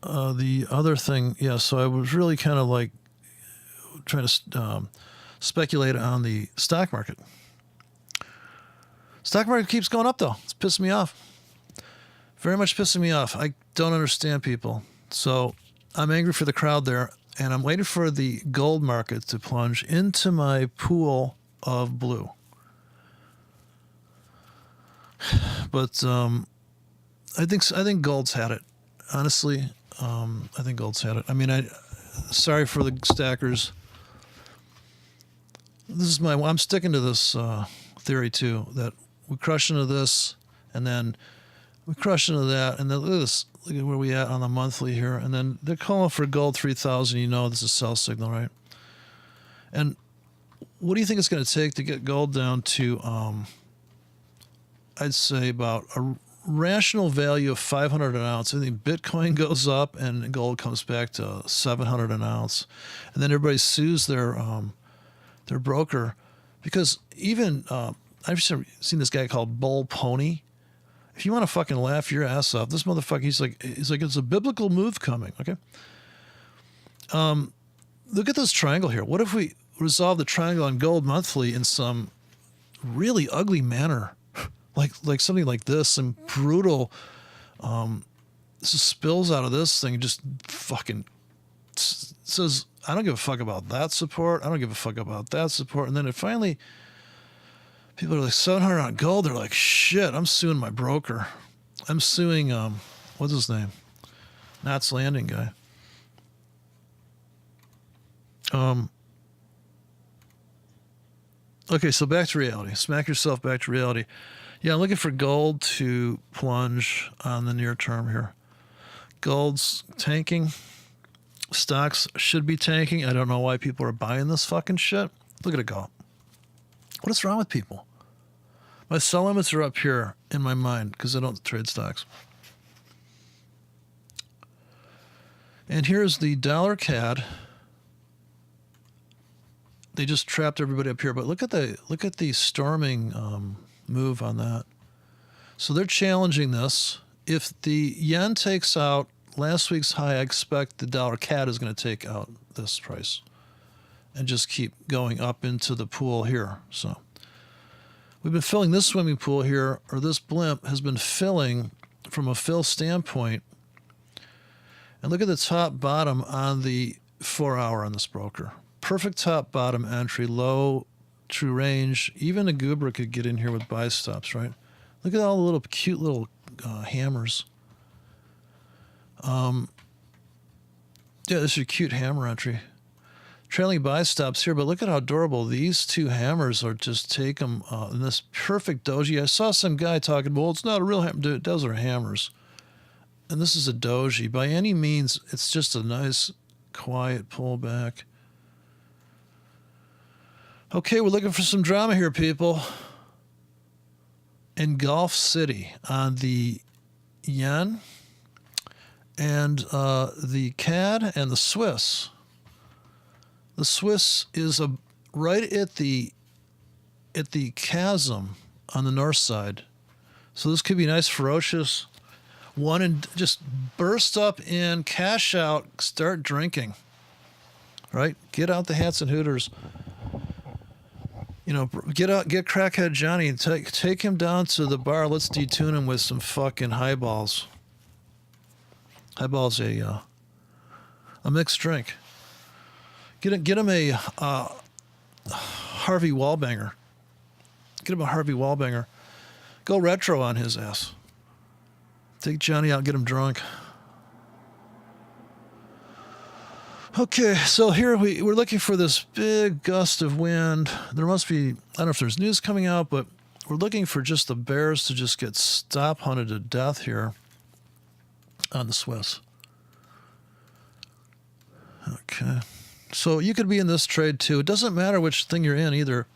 The other thing, yeah. So I was really kind of like trying to speculate on the stock market. Stock market keeps going up though. It's pissing me off. Very much pissing me off. I don't understand people. So I'm angry for the crowd there, and I'm waiting for the gold market to plunge into my pool of blue. But I think gold's had it. Honestly, I think gold's had it. I mean, sorry for the stackers. I'm sticking to this theory too, that we crush into this, and then we crush into that, and then look at this. Look at where we at on the monthly here, and then they're calling for gold 3,000. You know, this is a sell signal, right? And what do you think it's going to take to get gold down to? I'd say about a rational value of 500 an ounce. I think Bitcoin goes up and gold comes back to 700 an ounce, and then everybody sues their broker Because even I've seen this guy called Bull Pony. If you want to fucking laugh your ass off, this motherfucker, he's like, it's a biblical move coming. Okay. Look at this triangle here. What if we resolve the triangle on gold monthly in some really ugly manner, like something like this, some brutal spills out of this thing, just fucking says, I don't give a fuck about that support. I don't give a fuck about that support. And then it finally, people are like 700 on gold. They're like, shit, I'm suing my broker. I'm suing, what's his name? Knots Landing guy. Okay, so back to reality. Smack yourself back to reality. Yeah, I'm looking for gold to plunge on the near term here. Gold's tanking. Stocks should be tanking. I don't know why people are buying this fucking shit. Look at it go. What is wrong with people? My sell limits are up here in my mind because I don't trade stocks. And here's the dollar CAD. They just trapped everybody up here, but look at the storming move on that. So they're challenging this. If the yen takes out last week's high, I expect the dollar CAD is going to take out this price and just keep going up into the pool here. So we've been filling this swimming pool here, or this blimp has been filling from a fill standpoint. And look at the top bottom on the 4 hour on this broker. Perfect top bottom entry, low true range. Even a Gubra could get in here with buy stops, right? Look at all the little cute little hammers. Yeah, this is a cute hammer entry. Trailing buy stops here, but look at how durable these two hammers are. Just take them in this perfect doji. I saw some guy talking, well, it's not a real hammer. Dude, those are hammers. And this is a doji. By any means, it's just a nice, quiet pullback. Okay, we're looking for some drama here, people. In Gulf City on the yen and the CAD and the Swiss. The Swiss is right at the chasm on the north side. So this could be a nice ferocious one, and just burst up in, cash out, start drinking. Right? Get out the hats and hooters. You know, get crackhead Johnny and take him down to the bar. Let's detune him with some fucking highballs. Highballs a mixed drink. Get him a Harvey Wallbanger. Get him a Harvey Wallbanger. Go retro on his ass. Take Johnny out and get him drunk. Okay, so here we're looking for this big gust of wind. There must be, I don't know if there's news coming out, but we're looking for just the bears to just get stop hunted to death here on the Swiss. Okay. So you could be in this trade too. It doesn't matter which thing you're in either.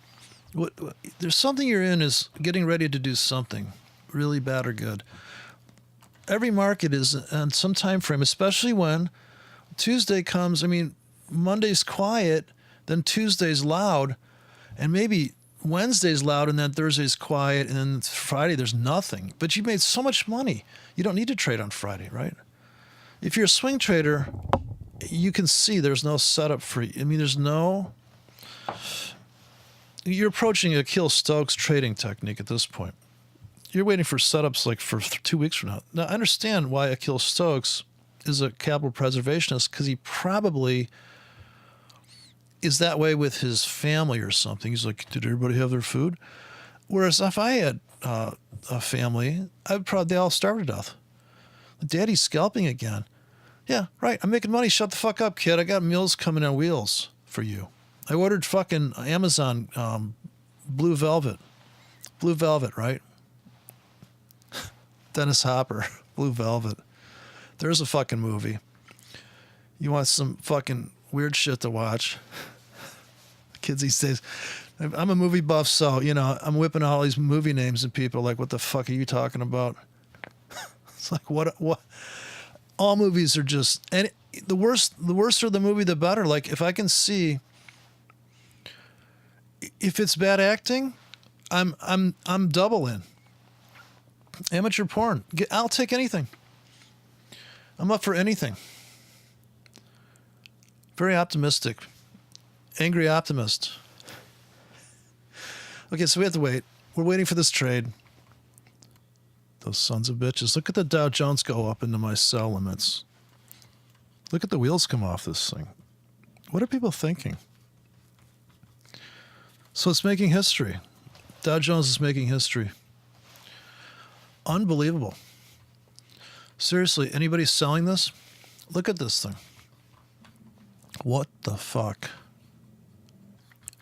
There's something you're in is getting ready to do something really bad or good. Every market is on some time frame, especially when Tuesday comes. I mean, Monday's quiet, then Tuesday's loud, and maybe Wednesday's loud, and then Thursday's quiet, and then Friday there's nothing. But you made so much money. You don't need to trade on Friday, right? If you're a swing trader, you can see there's no setup for you. I mean, you're approaching a Kill Stokes trading technique at this point. You're waiting for setups like for 2 weeks from now. Now, I understand why Akil Stokes is a capital preservationist, because he probably is that way with his family or something. He's like, did everybody have their food? Whereas if I had a family, they all starve to death. Daddy's scalping again. Yeah, right. I'm making money. Shut the fuck up, kid. I got meals coming on wheels for you. I ordered fucking Amazon Blue Velvet. Blue Velvet, right? Dennis Hopper, Blue Velvet. There's a fucking movie. You want some fucking weird shit to watch? Kids these days. I'm a movie buff, so, I'm whipping all these movie names and people are like, what the fuck are you talking about? It's like, what? All movies are just, and the worse the movie, the better. Like, if I can see, If it's bad acting, I'm double in. Amateur porn. I'll take anything. I'm up for anything. Very optimistic. Angry optimist. Okay, so we have to wait. We're waiting for this trade. Those sons of bitches. Look at the Dow Jones go up into my sell limits. Look at the wheels come off this thing. What are people thinking? So it's making history. Dow Jones is making history. Unbelievable. Seriously, anybody selling this? Look at this thing. What the fuck?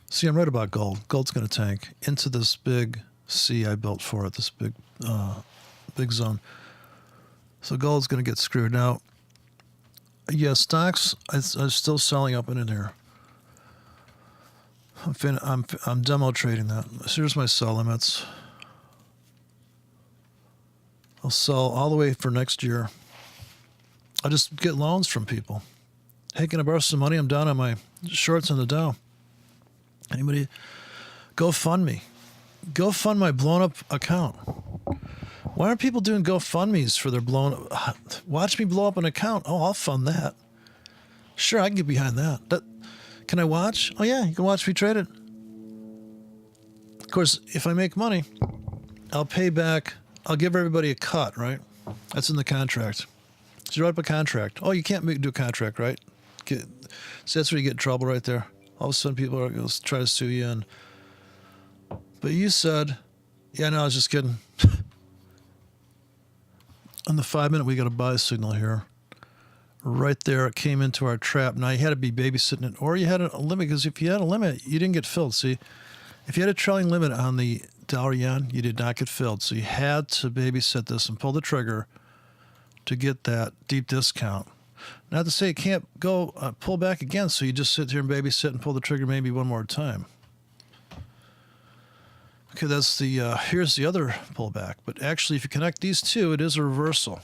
See, I'm right about gold. Gold's going to tank into this big C I built for it, this big zone. So gold's going to get screwed. Now, yeah, stocks, I'm still selling up and in here. I'm demo trading that. So here's my sell limits. I'll sell all the way for next year. I'll just get loans from people. Hey, can I borrow some money? I'm down on my shorts on the Dow. Anybody? Go fund me. Go fund my blown up account. Why aren't people doing GoFundMe's for their blown up? Watch me blow up an account. Oh, I'll fund that. Sure, I can get behind that. Can I watch? Oh, yeah, you can watch me trade it. Of course, if I make money, I'll pay back. I'll give everybody a cut, right? That's in the contract. So you write up a contract. Oh, you can't do a contract, right? See, that's where you get in trouble right there. All of a sudden, people are going to try to sue you. But you said, yeah, no, I was just kidding. On the 5-minute, we got a buy signal here. Right there, it came into our trap. Now, you had to be babysitting it, or you had a limit, because if you had a limit, you didn't get filled. See, if you had a trailing limit on the dollar yen, you did not get filled. So you had to babysit this and pull the trigger to get that deep discount. Not to say it can't go pull back again, so you just sit here and babysit and pull the trigger maybe one more time. Okay, that's the here's the other pullback. But actually, if you connect these two, it is a reversal.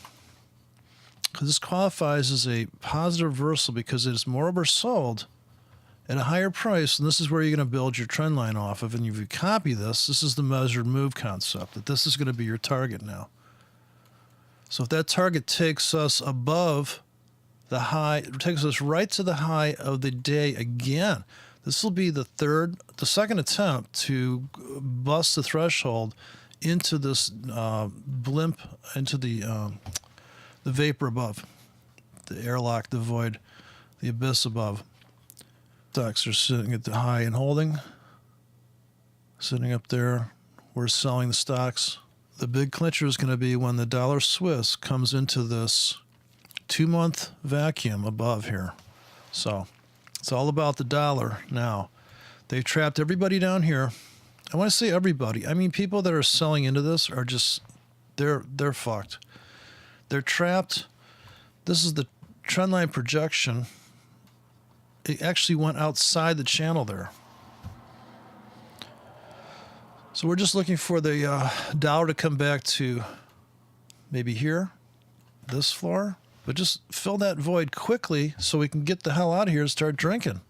Because this qualifies as a positive reversal because it is more oversold at a higher price, and this is where you're going to build your trend line off of. And if you copy this, this is the measured move concept, that this is going to be your target now. So if that target takes us above the high, it takes us right to the high of the day again. This will be the second attempt to bust the threshold into this blimp, into the vapor above, the airlock, the void, the abyss above. Stocks are sitting at the high and holding, sitting up there. We're selling the stocks. The big clincher is going to be when the dollar Swiss comes into this 2-month vacuum above here. So it's all about the dollar now. They trapped everybody down here. I want to say everybody. I mean, people that are selling into this are just, they're fucked. They're trapped. This is the trend line projection. It actually went outside the channel there. So we're just looking for the dollar to come back to maybe here, this floor. But just fill that void quickly so we can get the hell out of here and start drinking.